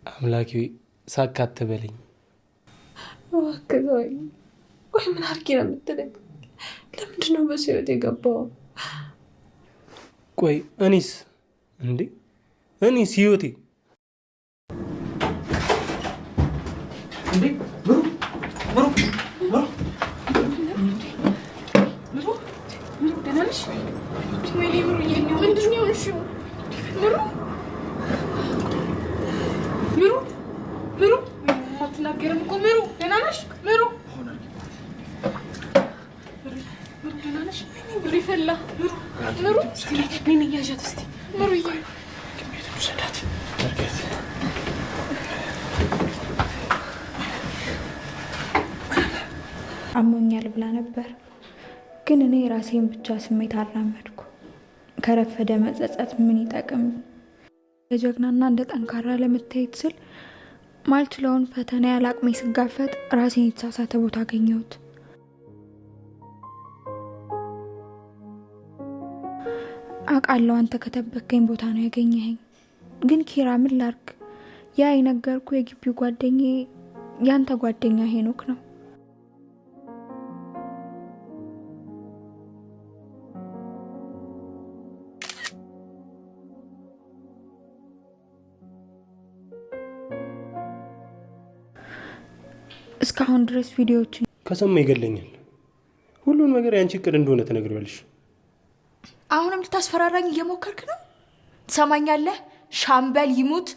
አምላኬ ሳካት በለኝ እባክህ። ቆይ ምን አድርጌ ነው የምትለኝ? ለምንድን ነው በሰው ህይወት የገባው? ቆይ እኔስ ህይወቴ አሞኛል ብላ ነበር፣ ግን እኔ ራሴን ብቻ ስሜት አራመድኩ። ከረፈደ መጸጸት ምን ይጠቅም? ለጀግናና እንደ ጠንካራ ለመታየት ስል ማልችለውን ፈተና ያለ አቅሜ ስጋፈጥ ራሴን የተሳሳተ ቦታ አገኘሁት። አውቃለሁ አንተ ከተበከኝ ቦታ ነው ያገኘኸኝ። ግን ኪራ ምን ላርግ? ያ የነገርኩ የግቢው ጓደኛዬ ያንተ ጓደኛ ሄኖክ ነው። እስካሁን ድረስ ቪዲዮዎችን ከሰማ ይገለኛል። ሁሉን ነገር ያንቺ እቅድ እንደሆነ ትነግሪዋለሽ። አሁንም ልታስፈራራኝ እየሞከርክ ነው? ትሰማኛለህ? ሻምበል ይሙት፣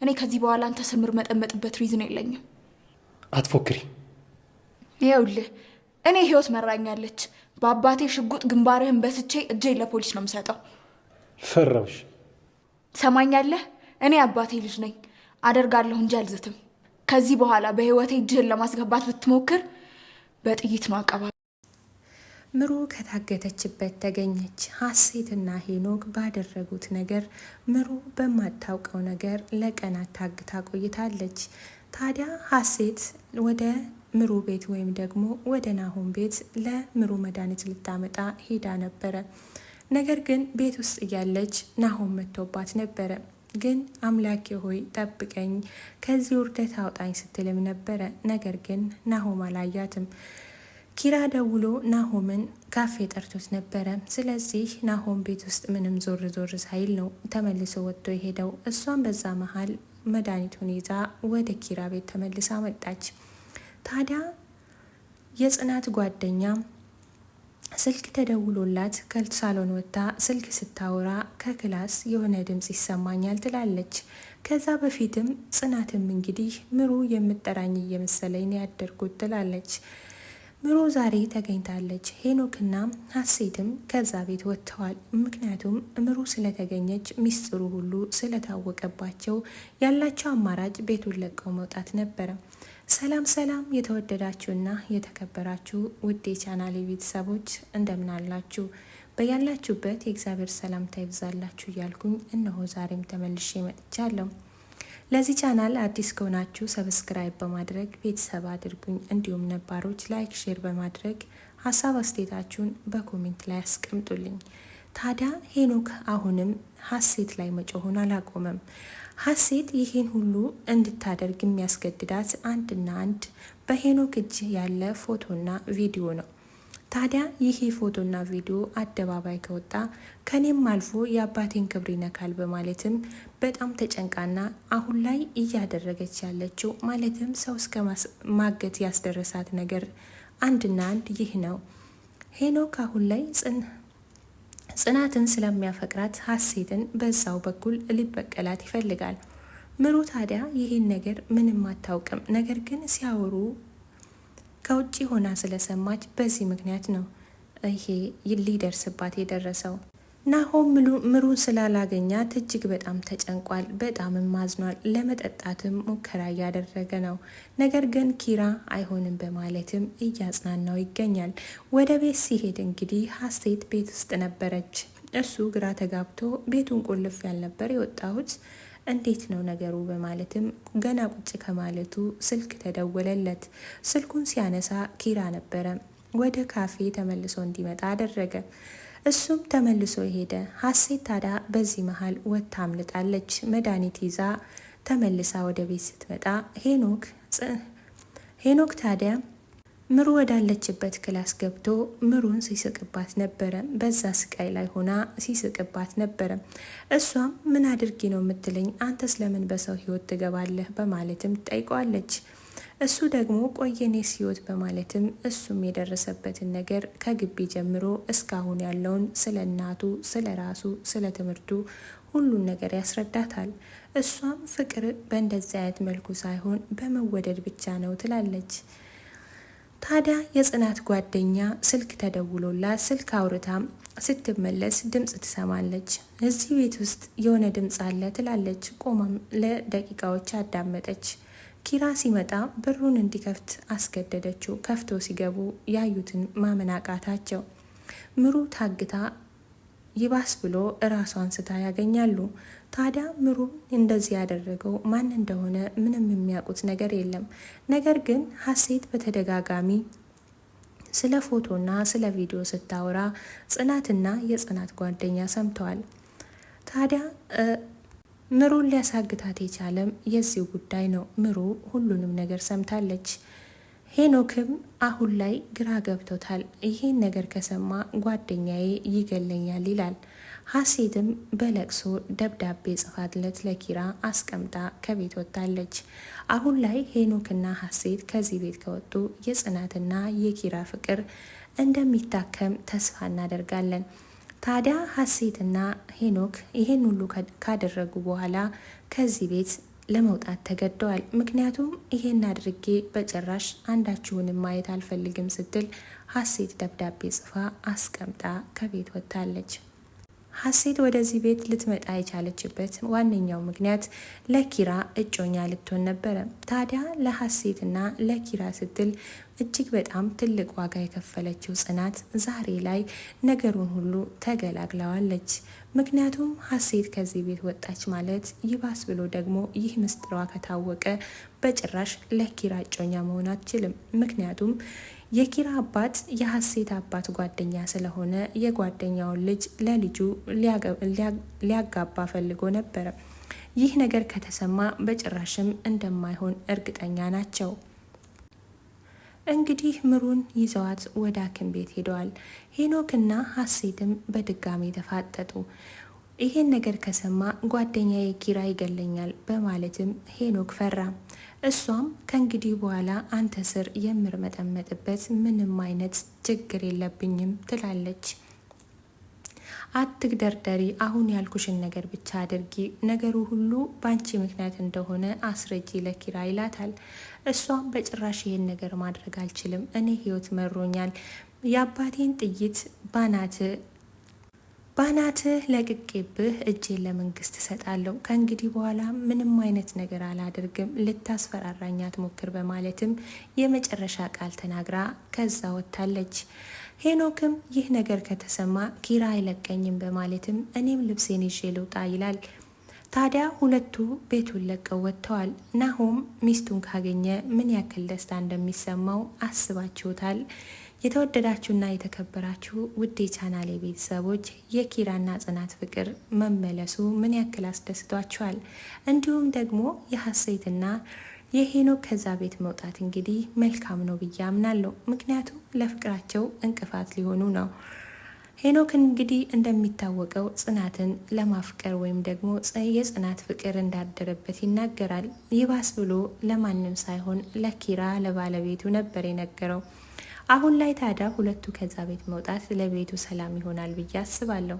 እኔ ከዚህ በኋላ አንተ ስምር መጠመጥበት ሪዝን የለኝም። አትፎክሪ። ይኸውልህ እኔ ህይወት መራኛለች። በአባቴ ሽጉጥ ግንባርህን በስቼ እጄን ለፖሊስ ነው የምሰጠው። ፈራውሽ። ትሰማኛለህ? እኔ አባቴ ልጅ ነኝ። አደርጋለሁ እንጂ አልዝትም። ከዚህ በኋላ በህይወቴ እጅህን ለማስገባት ብትሞክር በጥይት ነው አቀባ። ምሩ ከታገተችበት ተገኘች። ሀሴትና ሄኖክ ባደረጉት ነገር ምሩ በማታውቀው ነገር ለቀናት ታግታ ቆይታለች። ታዲያ ሀሴት ወደ ምሩ ቤት ወይም ደግሞ ወደ ናሆም ቤት ለምሩ መድኃኒት ልታመጣ ሄዳ ነበረ። ነገር ግን ቤት ውስጥ እያለች ናሆም መጥቶባት ነበረ። ግን አምላኬ ሆይ ጠብቀኝ፣ ከዚህ ውርደት አውጣኝ ስትልም ነበረ። ነገር ግን ናሆም አላያትም። ኪራ ደውሎ ናሆምን ካፌ ጠርቶት ነበረ። ስለዚህ ናሆም ቤት ውስጥ ምንም ዞር ዞር ሳይል ነው ተመልሶ ወጥቶ የሄደው። እሷን በዛ መሀል መድኃኒቱን ይዛ ወደ ኪራ ቤት ተመልሳ መጣች። ታዲያ የጽናት ጓደኛ ስልክ ተደውሎላት ከሳሎን ወጥታ ስልክ ስታወራ ከክላስ የሆነ ድምጽ ይሰማኛል ትላለች። ከዛ በፊትም ጽናትም እንግዲህ ምሩ የምጠራኝ እየመሰለኝ ያደርኩት ትላለች። ምሩ ዛሬ ተገኝታለች። ሄኖክና ሀሴትም ከዛ ቤት ወጥተዋል። ምክንያቱም ምሩ ስለተገኘች ሚስጥሩ ሁሉ ስለታወቀባቸው ያላቸው አማራጭ ቤቱን ለቀው መውጣት ነበረ። ሰላም ሰላም፣ የተወደዳችሁና የተከበራችሁ ውድ የቻናሌ ቤተሰቦች እንደምን አላችሁ? በያላችሁበት የእግዚአብሔር ሰላምታ ይብዛላችሁ እያልኩኝ እነሆ ዛሬም ተመልሼ መጥቻለሁ። ለዚህ ቻናል አዲስ ከሆናችሁ ሰብስክራይብ በማድረግ ቤተሰብ አድርጉኝ። እንዲሁም ነባሮች ላይክ፣ ሼር በማድረግ ሀሳብ አስተያየታችሁን በኮሜንት ላይ አስቀምጡልኝ። ታዲያ ሄኖክ አሁንም ሀሴት ላይ መጮሁን አላቆመም። ሀሴት ይህን ሁሉ እንድታደርግ የሚያስገድዳት አንድና አንድ በሄኖክ እጅ ያለ ፎቶና ቪዲዮ ነው። ታዲያ ይህ ፎቶና ቪዲዮ አደባባይ ከወጣ ከኔም አልፎ የአባቴን ክብር ይነካል በማለትም በጣም ተጨንቃና አሁን ላይ እያደረገች ያለችው ማለትም ሰው እስከ ማገት ያስደረሳት ነገር አንድና አንድ ይህ ነው። ሄኖክ አሁን ላይ ጽናትን ስለሚያፈቅራት ሀሴትን በዛው በኩል ሊበቀላት ይፈልጋል። ምሩ ታዲያ ይህን ነገር ምንም አታውቅም። ነገር ግን ሲያወሩ ከውጭ ሆና ስለሰማች በዚህ ምክንያት ነው ይሄ ሊደርስባት የደረሰው። ናሆም ምሩን ስላላገኛት እጅግ በጣም ተጨንቋል። በጣም ማዝኗል። ለመጠጣትም ሙከራ እያደረገ ነው። ነገር ግን ኪራ አይሆንም በማለትም እያጽናናው ይገኛል። ወደ ቤት ሲሄድ እንግዲህ ሀሴት ቤት ውስጥ ነበረች። እሱ ግራ ተጋብቶ ቤቱን ቁልፍ ያልነበር የወጣሁት እንዴት ነው ነገሩ በማለትም ገና ቁጭ ከማለቱ ስልክ ተደወለለት። ስልኩን ሲያነሳ ኪራ ነበረ። ወደ ካፌ ተመልሶ እንዲመጣ አደረገ። እሱም ተመልሶ ሄደ። ሀሴት ታዲያ በዚህ መሀል ወጥታ አምልጣለች። መድኃኒት ይዛ ተመልሳ ወደ ቤት ስትመጣ ሄኖክ ታዲያ ምሩ ወዳለችበት ክላስ ገብቶ ምሩን ሲስቅባት ነበረ። በዛ ስቃይ ላይ ሆና ሲስቅባት ነበረ። እሷም ምን አድርጊ ነው የምትለኝ? አንተስ ለምን በሰው ህይወት ትገባለህ? በማለትም ትጠይቀዋለች። እሱ ደግሞ ቆየኔስ ህይወት በማለትም እሱም የደረሰበትን ነገር ከግቢ ጀምሮ እስካሁን ያለውን ስለ እናቱ፣ ስለ ራሱ፣ ስለ ትምህርቱ ሁሉን ነገር ያስረዳታል። እሷም ፍቅር በእንደዚህ አይነት መልኩ ሳይሆን በመወደድ ብቻ ነው ትላለች። ታዲያ የጽናት ጓደኛ ስልክ ተደውሎላት ስልክ አውርታም ስትመለስ ድምጽ ትሰማለች። እዚህ ቤት ውስጥ የሆነ ድምጽ አለ ትላለች። ቆማም ለደቂቃዎች አዳመጠች። ኪራ ሲመጣ በሩን እንዲከፍት አስገደደችው። ከፍቶ ሲገቡ ያዩትን ማመን አቃታቸው። ምሩ ታግታ ይባስ ብሎ እራሷን ስታ ያገኛሉ። ታዲያ ምሩ እንደዚህ ያደረገው ማን እንደሆነ ምንም የሚያውቁት ነገር የለም። ነገር ግን ሀሴት በተደጋጋሚ ስለ ፎቶና ስለ ቪዲዮ ስታወራ ጽናትና የጽናት ጓደኛ ሰምተዋል። ታዲያ ምሩን ሊያሳግታት የቻለም የዚሁ ጉዳይ ነው። ምሩ ሁሉንም ነገር ሰምታለች። ሄኖክም አሁን ላይ ግራ ገብቶታል። ይሄን ነገር ከሰማ ጓደኛዬ ይገለኛል ይላል። ሀሴትም በለቅሶ ደብዳቤ ጽፋትለት ለኪራ አስቀምጣ ከቤት ወጥታለች። አሁን ላይ ሄኖክና ሀሴት ከዚህ ቤት ከወጡ የጽናትና የኪራ ፍቅር እንደሚታከም ተስፋ እናደርጋለን። ታዲያ ሀሴትና ሄኖክ ይሄን ሁሉ ካደረጉ በኋላ ከዚህ ቤት ለመውጣት ተገደዋል። ምክንያቱም ይሄን አድርጌ በጭራሽ አንዳችሁንም ማየት አልፈልግም ስትል ሀሴት ደብዳቤ ጽፋ አስቀምጣ ከቤት ወጥታለች። ሀሴት ወደዚህ ቤት ልትመጣ የቻለችበት ዋነኛው ምክንያት ለኪራ እጮኛ ልትሆን ነበረ። ታዲያ ለሀሴትና ለኪራ ስትል እጅግ በጣም ትልቅ ዋጋ የከፈለችው ጽናት ዛሬ ላይ ነገሩን ሁሉ ተገላግለዋለች። ምክንያቱም ሀሴት ከዚህ ቤት ወጣች ማለት ይባስ ብሎ ደግሞ ይህ ምስጢሯ ከታወቀ በጭራሽ ለኪራ እጮኛ መሆን አትችልም። ምክንያቱም የኪራ አባት የሀሴት አባት ጓደኛ ስለሆነ የጓደኛውን ልጅ ለልጁ ሊያጋባ ፈልጎ ነበረ። ይህ ነገር ከተሰማ በጭራሽም እንደማይሆን እርግጠኛ ናቸው። እንግዲህ ምሩን ይዘዋት ወደ ሐኪም ቤት ሄደዋል። ሄኖክና ሀሴትም በድጋሚ ተፋጠጡ። ይሄን ነገር ከሰማ ጓደኛዬ ኪራ ይገለኛል በማለትም ሄኖክ ፈራ። እሷም ከእንግዲህ በኋላ አንተ ስር የምርመጠመጥበት ምንም አይነት ችግር የለብኝም ትላለች። አትግደርደሪ፣ አሁን ያልኩሽን ነገር ብቻ አድርጊ፣ ነገሩ ሁሉ ባንቺ ምክንያት እንደሆነ አስረጂ ለኪራ ይላታል። እሷም በጭራሽ ይሄን ነገር ማድረግ አልችልም፣ እኔ ህይወት መሮኛል፣ የአባቴን ጥይት ባናትህ ለቅቄብህ እጄን ለመንግስት እሰጣለሁ፣ ከእንግዲህ በኋላ ምንም አይነት ነገር አላደርግም፣ ልታስፈራራኝ አትሞክር በማለትም የመጨረሻ ቃል ተናግራ ከዛ ወጥታለች። ሄኖክም ይህ ነገር ከተሰማ ኪራ አይለቀኝም በማለትም እኔም ልብሴን ይዤ ልውጣ ይላል። ታዲያ ሁለቱ ቤቱን ለቀው ወጥተዋል። ናሆም ሚስቱን ካገኘ ምን ያክል ደስታ እንደሚሰማው አስባችሁታል? የተወደዳችሁና የተከበራችሁ ውድ የቻናሌ ቤተሰቦች የኪራና ጽናት ፍቅር መመለሱ ምን ያክል አስደስቷችኋል? እንዲሁም ደግሞ የሀሴትና የሄኖክ ከዛ ቤት መውጣት እንግዲህ መልካም ነው ብዬ አምናለሁ። ምክንያቱም ለፍቅራቸው እንቅፋት ሊሆኑ ነው። ሄኖክ እንግዲህ እንደሚታወቀው ጽናትን ለማፍቀር ወይም ደግሞ የጽናት ፍቅር እንዳደረበት ይናገራል። ይባስ ብሎ ለማንም ሳይሆን ለኪራ ለባለቤቱ ነበር የነገረው። አሁን ላይ ታዲያ ሁለቱ ከዛ ቤት መውጣት ለቤቱ ሰላም ይሆናል ብዬ አስባለሁ።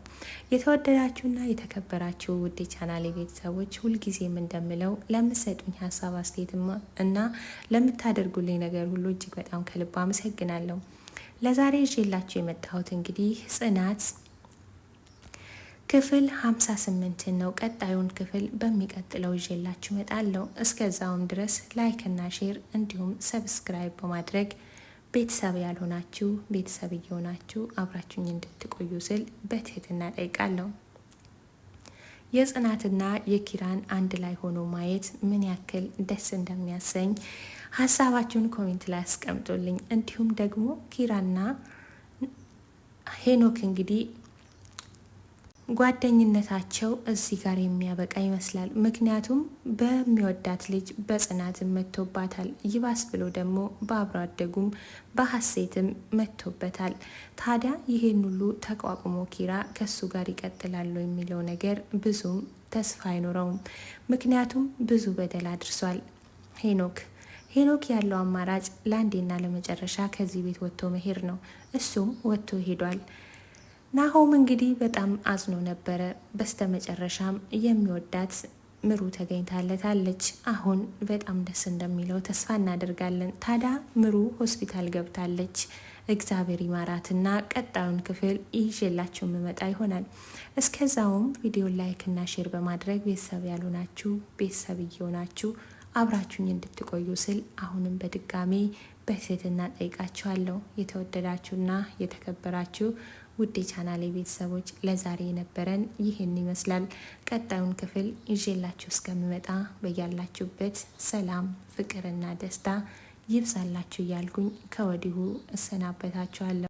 የተወደዳችሁና የተከበራችሁ ውድ ቻናሌ ቤተሰቦች ሁልጊዜም እንደምለው ለምትሰጡኝ ሀሳብ አስተያየት እና ለምታደርጉልኝ ነገር ሁሉ እጅግ በጣም ከልብ አመሰግናለሁ። ለዛሬ ይዤላችሁ የመጣሁት እንግዲህ ጽናት ክፍል 58 ነው። ቀጣዩን ክፍል በሚቀጥለው ይዤላችሁ እመጣለሁ። እስከዛውም ድረስ ላይክ እና ሼር እንዲሁም ሰብስክራይብ በማድረግ ቤተሰብ ያልሆናችሁ ቤተሰብ እየሆናችሁ አብራችሁኝ እንድትቆዩ ስል በትህትና ጠይቃለሁ። የጽናትና የኪራን አንድ ላይ ሆኖ ማየት ምን ያክል ደስ እንደሚያሰኝ ሀሳባችሁን ኮሜንት ላይ አስቀምጡልኝ። እንዲሁም ደግሞ ኪራና ሄኖክ እንግዲህ ጓደኝነታቸው እዚህ ጋር የሚያበቃ ይመስላል። ምክንያቱም በሚወዳት ልጅ በጽናትም መቶባታል። ይባስ ብሎ ደግሞ በአብሮ አደጉም በሀሴትም መቶበታል። ታዲያ ይሄን ሁሉ ተቋቁሞ ኪራ ከሱ ጋር ይቀጥላሉ የሚለው ነገር ብዙም ተስፋ አይኖረውም። ምክንያቱም ብዙ በደል አድርሷል ሄኖክ ያለው አማራጭ ለአንዴና ለመጨረሻ ከዚህ ቤት ወጥቶ መሄድ ነው። እሱም ወጥቶ ሄዷል። ናሆም እንግዲህ በጣም አዝኖ ነበረ። በስተመጨረሻም የሚወዳት ምሩ ተገኝታለታለች። አሁን በጣም ደስ እንደሚለው ተስፋ እናደርጋለን። ታዲያ ምሩ ሆስፒታል ገብታለች። እግዚአብሔር ይማራትና ቀጣዩን ክፍል ይዤላችሁ የምመጣ ይሆናል። እስከዛውም ቪዲዮ ላይክ እና ሼር በማድረግ ቤተሰብ ያልሆናችሁ ቤተሰብ እየሆናችሁ አብራችሁኝ እንድትቆዩ ስል አሁንም በድጋሜ በትህትና ጠይቃችኋለሁ። የተወደዳችሁና የተከበራችሁ ውድ የቻናሌ ቤተሰቦች ለዛሬ የነበረን ይህን ይመስላል። ቀጣዩን ክፍል ይዤላችሁ እስከምመጣ በያላችሁበት ሰላም፣ ፍቅርና ደስታ ይብዛላችሁ እያልኩኝ ከወዲሁ እሰናበታችኋለሁ።